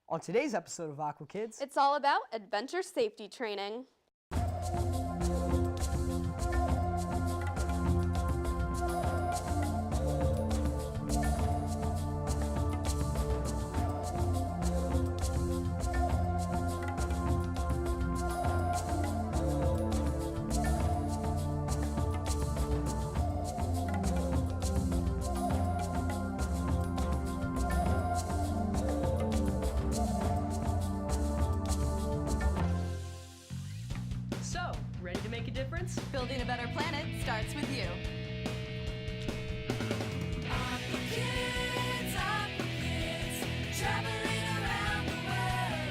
On today's episode of Aqua Kids, it's all about adventure safety training. So, ready to make a difference? Building a better planet starts with you. Aqua Kids, traveling around the world,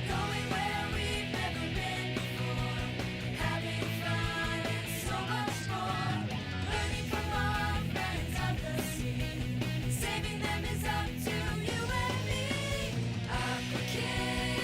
going where we've never been before, having fun and so much more, learning from our friends of the sea, saving them is up to you and me. Aqua Kids.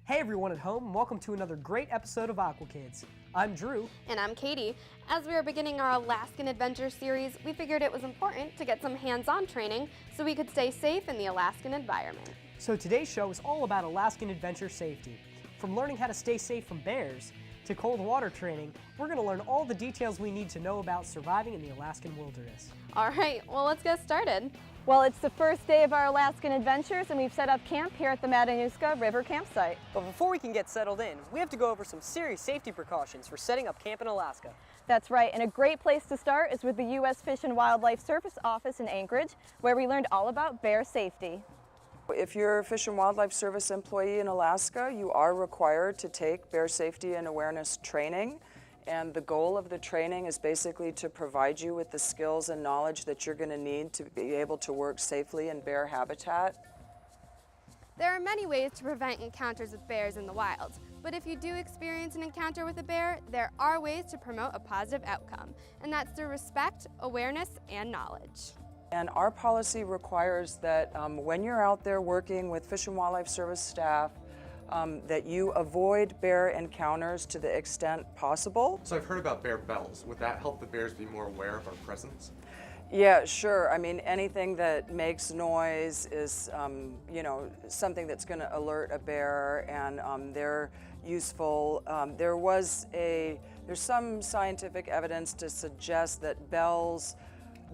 Hey everyone at home, welcome to another great episode of Aqua Kids. I'm Drew. And I'm Katie. As we are beginning our Alaskan Adventure series, we figured it was important to get some hands-on training so we could stay safe in the Alaskan environment. So today's show is all about Alaskan adventure safety. From learning how to stay safe from bears to cold water training, we're going to learn all the details we need to know about surviving in the Alaskan wilderness. All right, well, let's get started. Well, it's the first day of our Alaskan adventures, and we've set up camp here at the Matanuska River campsite. But before we can get settled in, we have to go over some serious safety precautions for setting up camp in Alaska. That's right, and a great place to start is with the U.S. Fish and Wildlife Service office in Anchorage, where we learned all about bear safety. If you're a Fish and Wildlife Service employee in Alaska, you are required to take bear safety and awareness training. And the goal of the training is basically to provide you with the skills and knowledge that you're going to need to be able to work safely in bear habitat. There are many ways to prevent encounters with bears in the wild, but if you do experience an encounter with a bear, there are ways to promote a positive outcome, and that's through respect, awareness, and knowledge. And our policy requires that when you're out there working with Fish and Wildlife Service staff, that you avoid bear encounters to the extent possible. So I've heard about bear bells. Would that help the bears be more aware of our presence? Yeah, sure. I mean, anything that makes noise is, something that's going to alert a bear, and they're useful. There's some scientific evidence to suggest that bells,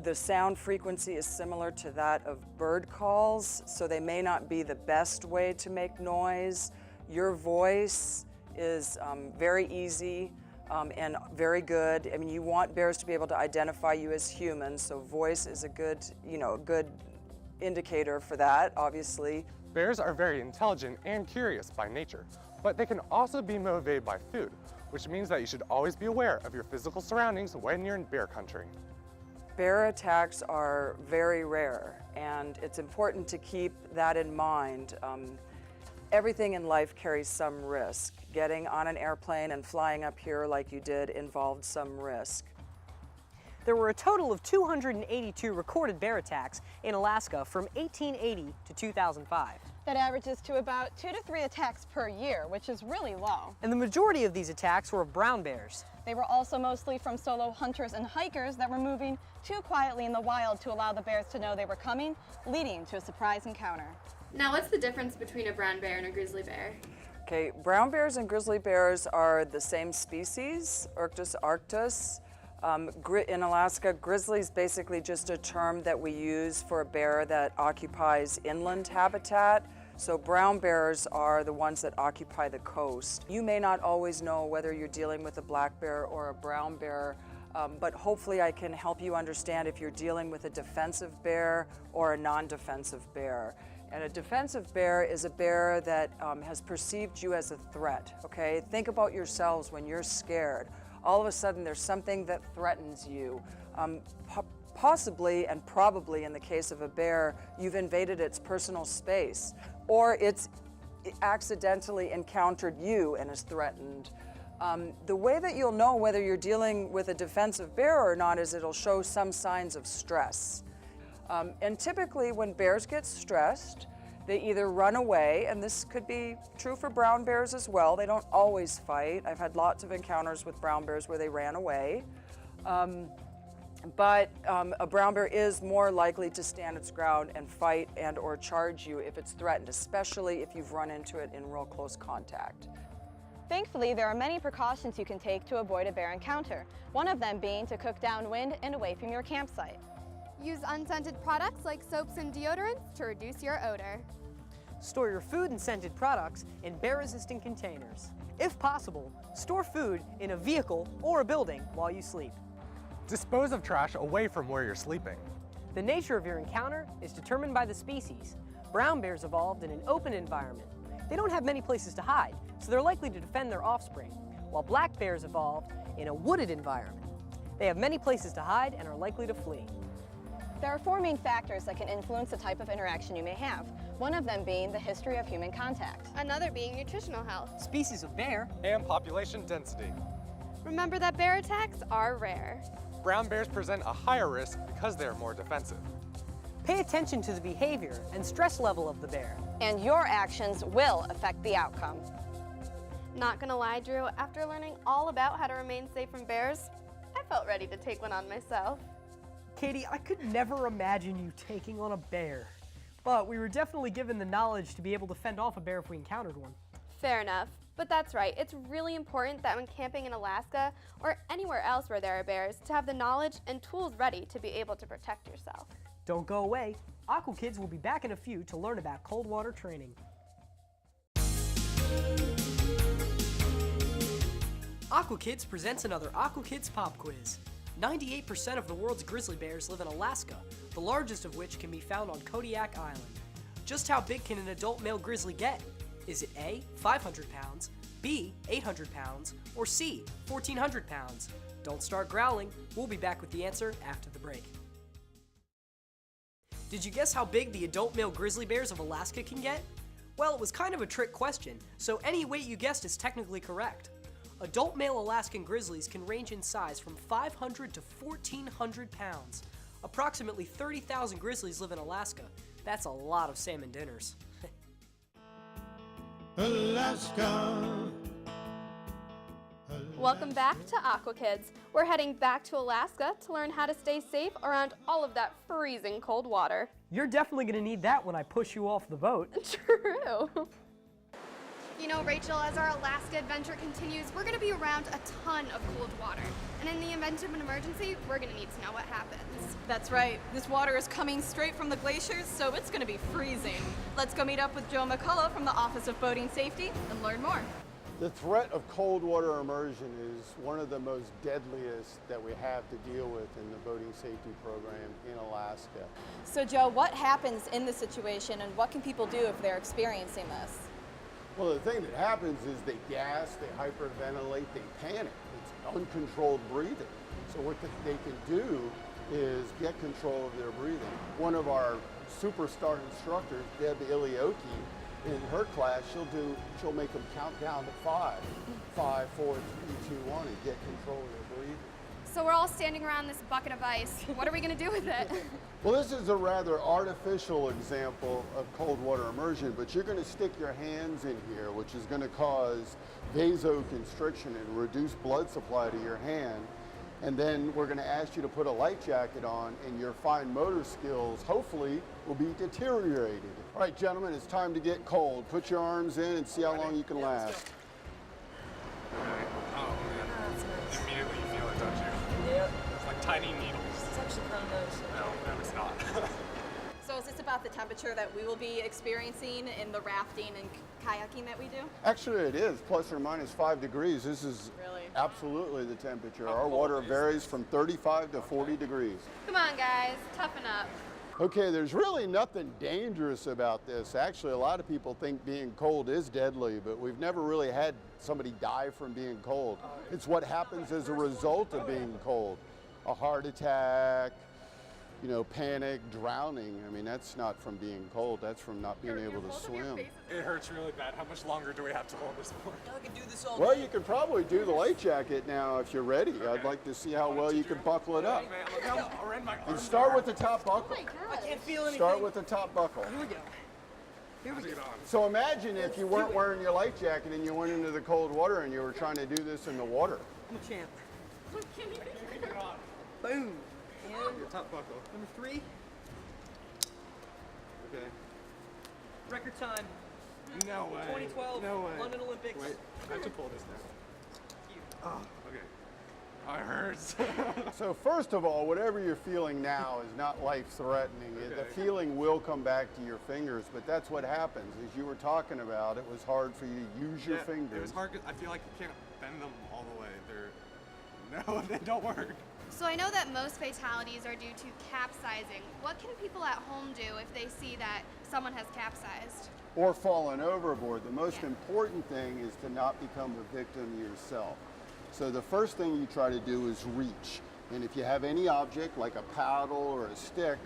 the sound frequency is similar to that of bird calls, so they may not be the best way to make noise. Your voice is very easy and very good. I mean, you want bears to be able to identify you as humans, so voice is a good indicator for that, obviously. Bears are very intelligent and curious by nature, but they can also be motivated by food, which means that you should always be aware of your physical surroundings when you're in bear country. Bear attacks are very rare, and it's important to keep that in mind. Everything in life carries some risk. Getting on an airplane and flying up here like you did involved some risk. There were a total of 282 recorded bear attacks in Alaska from 1880 to 2005. That averages to about 2 to 3 attacks per year, which is really low. And the majority of these attacks were of brown bears. They were also mostly from solo hunters and hikers that were moving too quietly in the wild to allow the bears to know they were coming, leading to a surprise encounter. Now, what's the difference between a brown bear and a grizzly bear? Okay, brown bears and grizzly bears are the same species, Urctus arctus. In Alaska, grizzly is basically just a term that we use for a bear that occupies inland habitat. So brown bears are the ones that occupy the coast. You may not always know whether you're dealing with a black bear or a brown bear, but hopefully I can help you understand if you're dealing with a defensive bear or a non-defensive bear. And a defensive bear is a bear that has perceived you as a threat, okay? Think about yourselves when you're scared. All of a sudden there's something that threatens you. Possibly and probably in the case of a bear, you've invaded its personal space, or it's accidentally encountered you and is threatened. The way that you'll know whether you're dealing with a defensive bear or not is it'll show some signs of stress. And typically when bears get stressed, they either run away, and this could be true for brown bears as well. They don't always fight. I've had lots of encounters with brown bears where they ran away. But a brown bear is more likely to stand its ground and fight and or charge you if it's threatened, especially if you've run into it in real close contact. Thankfully, there are many precautions you can take to avoid a bear encounter, one of them being to cook downwind and away from your campsite. Use unscented products like soaps and deodorants to reduce your odor. Store your food and scented products in bear-resistant containers. If possible, store food in a vehicle or a building while you sleep. Dispose of trash away from where you're sleeping. The nature of your encounter is determined by the species. Brown bears evolved in an open environment. They don't have many places to hide, so they're likely to defend their offspring, while black bears evolved in a wooded environment. They have many places to hide and are likely to flee. There are four main factors that can influence the type of interaction you may have, one of them being the history of human contact. Another being nutritional health. Species of bear And population density. Remember that bear attacks are rare. Brown bears present a higher risk because they are more defensive. pay attention to the behavior and stress level of the bear. And your actions will affect the outcome. Not gonna lie, Drew, after learning all about how to remain safe from bears, I felt ready to take one on myself. Katie, I could never imagine you taking on a bear. But we were definitely given the knowledge to be able to fend off a bear if we encountered one. Fair enough, but that's right. It's really important that when camping in Alaska or anywhere else where there are bears, to have the knowledge and tools ready to be able to protect yourself. Don't go away. Aqua Kids will be back in a few to learn about cold water training. Aqua Kids presents another Aqua Kids Pop Quiz. 98% of the world's grizzly bears live in Alaska, the largest of which can be found on Kodiak Island. Just how big can an adult male grizzly get? Is it A, 500 pounds, B, 800 pounds, or C, 1,400 pounds? Don't start growling. We'll be back with the answer after the break. Did you guess how big the adult male grizzly bears of Alaska can get? Well, it was kind of a trick question, so any weight you guessed is technically correct. Adult male Alaskan grizzlies can range in size from 500 to 1,400 pounds. Approximately 30,000 grizzlies live in Alaska. That's a lot of salmon dinners. Alaska. Welcome back to Aqua Kids. We're heading back to Alaska to learn how to stay safe around all of that freezing cold water. You're definitely going to need that when I push you off the boat. True. You know, Rachel, as our Alaska adventure continues, we're going to be around a ton of cold water. And in the event of an emergency, we're going to need to know what happens. That's right. This water is coming straight from the glaciers, so it's going to be freezing. Let's go meet up with Joe McCullough from the Office of Boating Safety and learn more. The threat of cold water immersion is one of the most deadliest that we have to deal with in the boating safety program in Alaska. So Joe, what happens in this situation and what can people do if they're experiencing this? Well, the thing that happens is they gas, they hyperventilate, they panic. It's uncontrolled breathing. So what they can do is get control of their breathing. One of our superstar instructors, Deb Ilioki, in her class, she'll make them count down to 5. 5, 4, 3, 2, 1, and get control of their breathing. So we're all standing around this bucket of ice. What are we going to do with it? Well, this is a rather artificial example of cold water immersion, but you're going to stick your hands in here, which is going to cause vasoconstriction and reduce blood supply to your hand. And then we're going to ask you to put a life jacket on, and your fine motor skills, hopefully, will be deteriorated. All right, gentlemen, it's time to get cold. Put your arms in and see how long you can last. Oh man. Immediately you feel it, don't you? Yep. It's like tiny needles. It's actually kind of nice. No, it's not. So is this about the temperature that we will be experiencing in the rafting and kayaking that we do? Actually, it is plus or minus 5 degrees. This is Really? absolutely the temperature. How Our cold water is varies from 35 to 40 degrees. Come on, guys, toughen up. Okay, there's really nothing dangerous about this. Actually, a lot of people think being cold is deadly, but we've never really had somebody die from being cold. It's what happens as a result of being cold. A heart attack, you know, panic, drowning. I mean, that's not from being cold, that's from not being able to swim. It hurts really bad. How much longer do we have to hold this for? I can do this all Well, you could probably do the life jacket now if you're ready. I'd like to see how well you can buckle it up. Man, look how red my And arms start are. with the top buckle. I can't feel anything. Start with the top buckle. Here we go. Here we Get go. on. So imagine if you weren't wearing your life jacket and you went into the cold water and you were trying to do this in the water. I'm a champ. Get on. Boom. And Your top buckle. number 3, Okay. record time, No way. 2012 No way. London Olympics. Wait, I have to pull this down. Oh, okay. Oh, it hurts. So first of all, whatever you're feeling now is not life-threatening. The Okay. feeling will come back to your fingers, but that's what happens. As you were talking about, it was hard for you to use your Yeah, fingers. It was hard 'cause I feel like you can't bend them all the way. No, they don't work. So I know that most fatalities are due to capsizing. What can people at home do if they see that someone has capsized? Or fallen overboard. The most important thing is to not become a victim yourself. So the first thing you try to do is reach. And if you have any object like a paddle or a stick,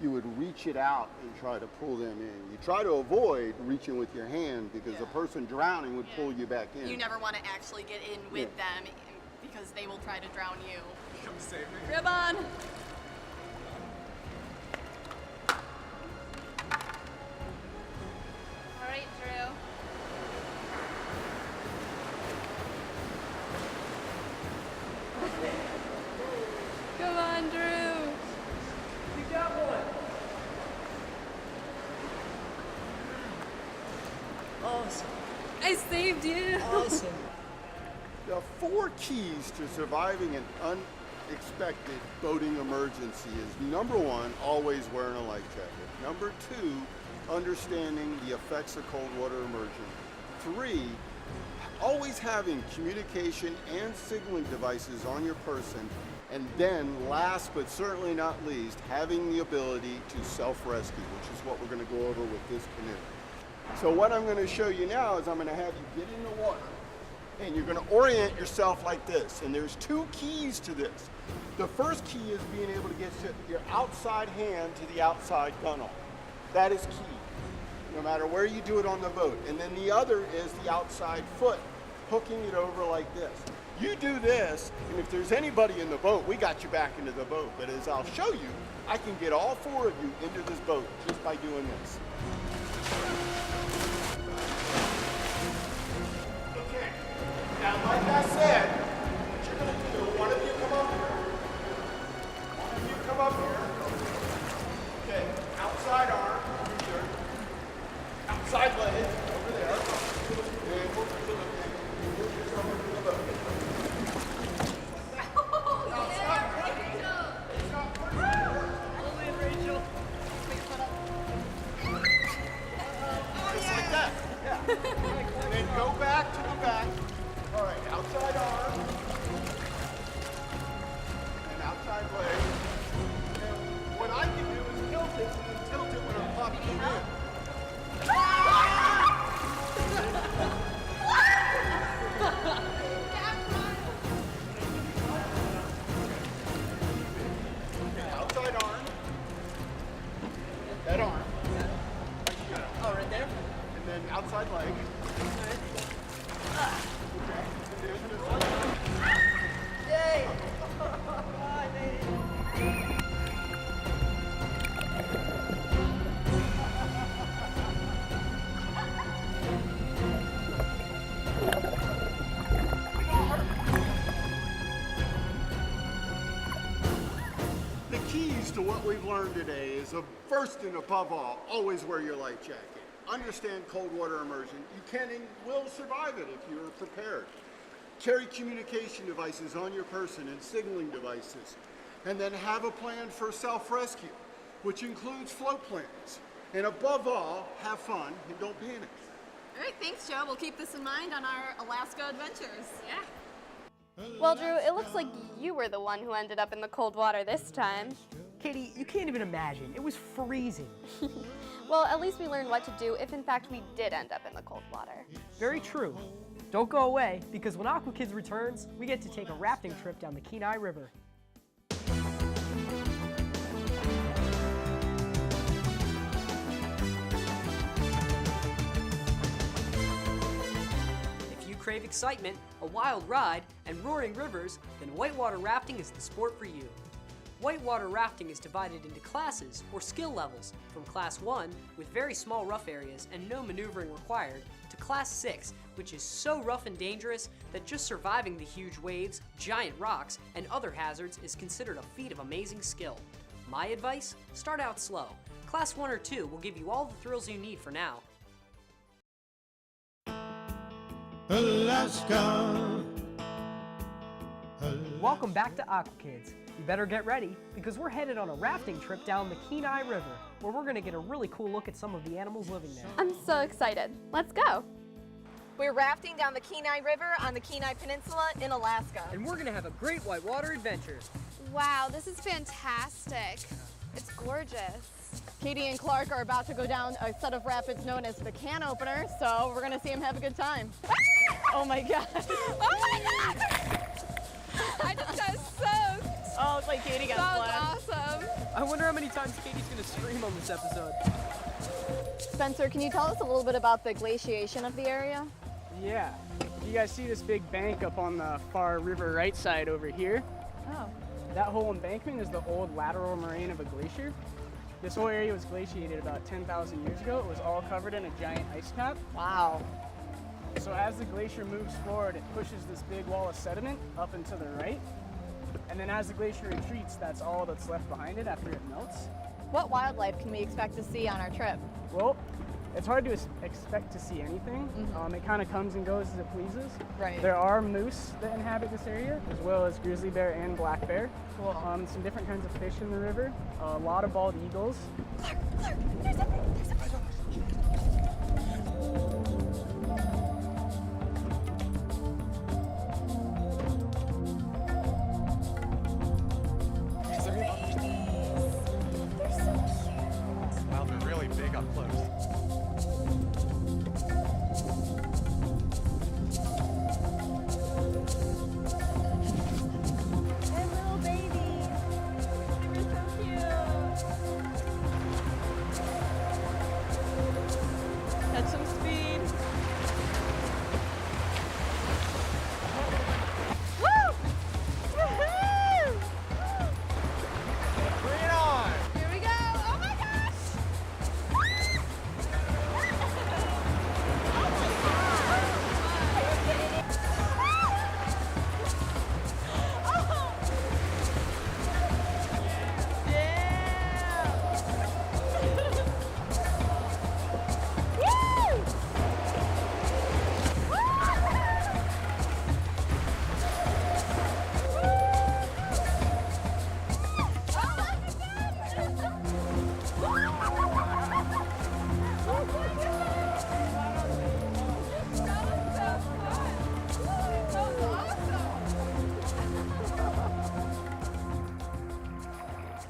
you would reach it out and try to pull them in. You try to avoid reaching with your hand because a person drowning would pull you back in. You never want to actually get in with them because they will try to drown you. Come save me. Grab on. All right, Drew. Come on, Drew. You got one. Awesome. I saved you. Awesome. There are 4 keys to surviving an unexpected boating emergency is number 1, always wearing a life jacket. Number 2, understanding the effects of cold water immersion. 3, always having communication and signaling devices on your person. And then last but certainly not least, having the ability to self-rescue, which is what we're going to go over with this canoe. So what I'm going to show you now is I'm going to have you get in the water. And you're going to orient yourself like this. And there's 2 keys to this. The first key is being able to get your outside hand to the outside gunnel. That is key, no matter where you do it on the boat. And then the other is the outside foot, hooking it over like this. You do this, and if there's anybody in the boat, we got you back into the boat. But as I'll show you, I can get all 4 of you into this boat just by doing this. Now, like I said, what you're going to do, one of you come up here. One of you come up here. Okay, outside arm, over here. Outside leg, over there. And we'll move this over to the boat. Just like that, yeah. And then go back to the back. All right, outside arm, and outside leg. And what I can do is tilt it, and then tilt it when I'm popping it in. Okay, outside arm. That arm. Oh, right there? And then outside leg. Yay! The keys to what we've learned today is first and above all, always wear your life jacket. Understand cold water immersion. You can and will survive it if you're prepared. Carry communication devices on your person and signaling devices. And then have a plan for self-rescue, which includes float plans. And above all, have fun and don't panic. All right, thanks, Joe. We'll keep this in mind on our Alaska adventures. Yeah. Well, Drew, it looks like you were the one who ended up in the cold water this time. Katie, you can't even imagine. It was freezing. Well, at least we learned what to do if in fact we did end up in the cold water. Very true. Don't go away, because when Aqua Kids returns, we get to take a rafting trip down the Kenai River. If you crave excitement, a wild ride, and roaring rivers, then whitewater rafting is the sport for you. Whitewater rafting is divided into classes, or skill levels, from Class 1, with very small rough areas and no maneuvering required, to Class 6, which is so rough and dangerous that just surviving the huge waves, giant rocks, and other hazards is considered a feat of amazing skill. My advice? Start out slow. Class 1 or 2 will give you all the thrills you need for now. Alaska. Welcome back to Aqua Kids. You better get ready because we're headed on a rafting trip down the Kenai River where we're going to get a really cool look at some of the animals living there. I'm so excited. Let's go. We're rafting down the Kenai River on the Kenai Peninsula in Alaska. And we're going to have a great whitewater adventure. Wow, this is fantastic. It's gorgeous. Katie and Clark are about to go down a set of rapids known as the Can Opener, so we're gonna see them have a good time. Oh my God. Oh my God! I just got soaked. Oh, it's like Katie got That was splashed. awesome. I wonder how many times Katie's going to scream on this episode. Spencer, can you tell us a little bit about the glaciation of the area? Yeah. You guys see this big bank up on the far river right side over here? Oh. That whole embankment is the old lateral moraine of a glacier. This whole area was glaciated about 10,000 years ago. It was all covered in a giant ice cap. Wow. So as the glacier moves forward, it pushes this big wall of sediment up and to the right. And then as the glacier retreats, that's all that's left behind it after it melts. What wildlife can we expect to see on our trip? Well, it's hard to expect to see anything. It kind of comes and goes as it pleases. Right. There are moose that inhabit this area, as well as grizzly bear and black bear. Cool. Some different kinds of fish in the river. A lot of bald eagles. Wow, they're really big up close. Catch some speed. Woo! Woohoo! Bring it on! Here we go. Oh my gosh!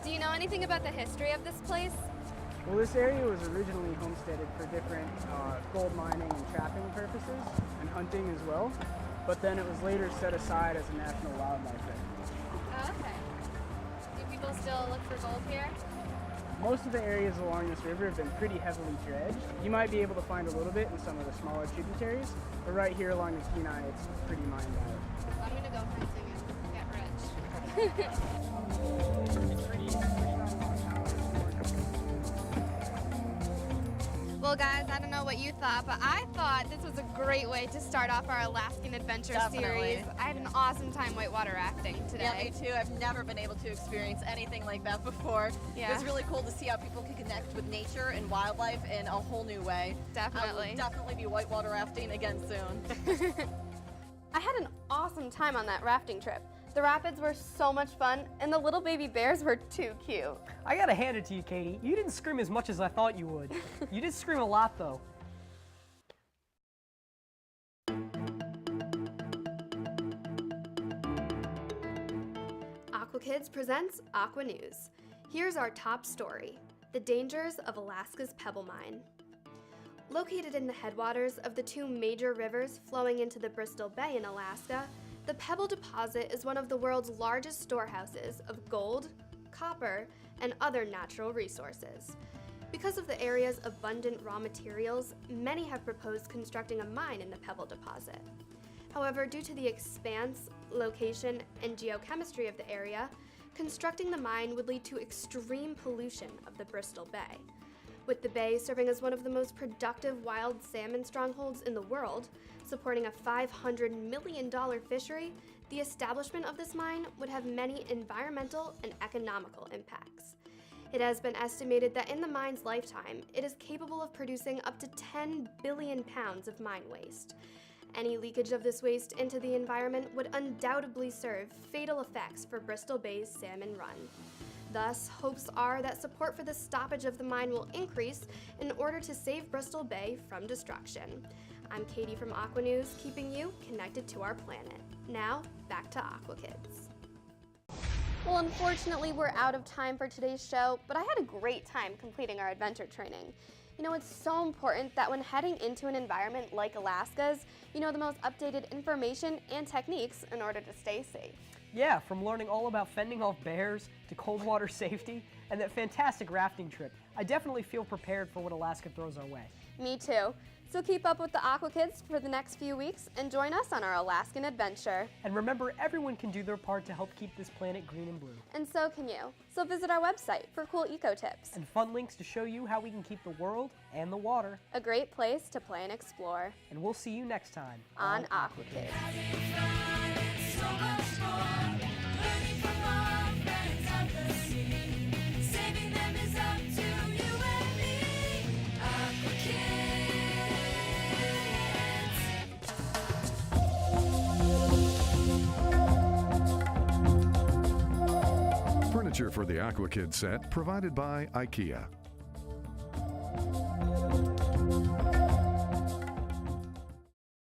Do you know anything about the history of this place? Well, this area was originally homesteaded for different gold mining and trapping purposes, and hunting as well. But then it was later set aside as a national wildlife refuge. Oh, okay. Do people still look for gold here? Most of the areas along this river have been pretty heavily dredged. You might be able to find a little bit in some of the smaller tributaries, but right here along the Kenai, it's pretty mined out. I'm gonna go hunting and get rich. Well, guys, I don't know what you thought, but I thought this was a great way to start off our Alaskan Adventure Definitely. series. I had an awesome time whitewater rafting today. Yeah, me too. I've never been able to experience anything like that before. Yeah. It was really cool to see how people can connect with nature and wildlife in a whole new way. Definitely. I will definitely be whitewater rafting again soon. I had an awesome time on that rafting trip. The rapids were so much fun, and the little baby bears were too cute. I gotta hand it to you, Katie. You didn't scream as much as I thought you would. You did scream a lot, though. Aqua Kids presents Aqua News. Here's our top story: the dangers of Alaska's Pebble Mine. Located in the headwaters of the two major rivers flowing into the Bristol Bay in Alaska, the Pebble deposit is one of the world's largest storehouses of gold, copper, and other natural resources. Because of the area's abundant raw materials, many have proposed constructing a mine in the Pebble deposit. However, due to the expanse, location, and geochemistry of the area, constructing the mine would lead to extreme pollution of the Bristol Bay. With the bay serving as one of the most productive wild salmon strongholds in the world, supporting a $500 million fishery, the establishment of this mine would have many environmental and economical impacts. It has been estimated that in the mine's lifetime, it is capable of producing up to 10 billion pounds of mine waste. Any leakage of this waste into the environment would undoubtedly serve fatal effects for Bristol Bay's salmon run. Thus, hopes are that support for the stoppage of the mine will increase in order to save Bristol Bay from destruction. I'm Katie from Aqua News, keeping you connected to our planet. Now, back to Aqua Kids. Well, unfortunately, we're out of time for today's show, but I had a great time completing our adventure training. You know, it's so important that when heading into an environment like Alaska's, you know the most updated information and techniques in order to stay safe. Yeah, from learning all about fending off bears to cold water safety and that fantastic rafting trip, I definitely feel prepared for what Alaska throws our way. Me too. So keep up with the Aqua Kids for the next few weeks and join us on our Alaskan adventure. And remember, everyone can do their part to help keep this planet green and blue. And so can you. So visit our website for cool eco tips. And fun links to show you how we can keep the world and the water A great place to play and explore. And we'll see you next time On Aqua Kids. So much more, learning from our friends of the sea. Saving them is up to you and me. Aqua Kids. Furniture for the Aqua Kids set provided by IKEA.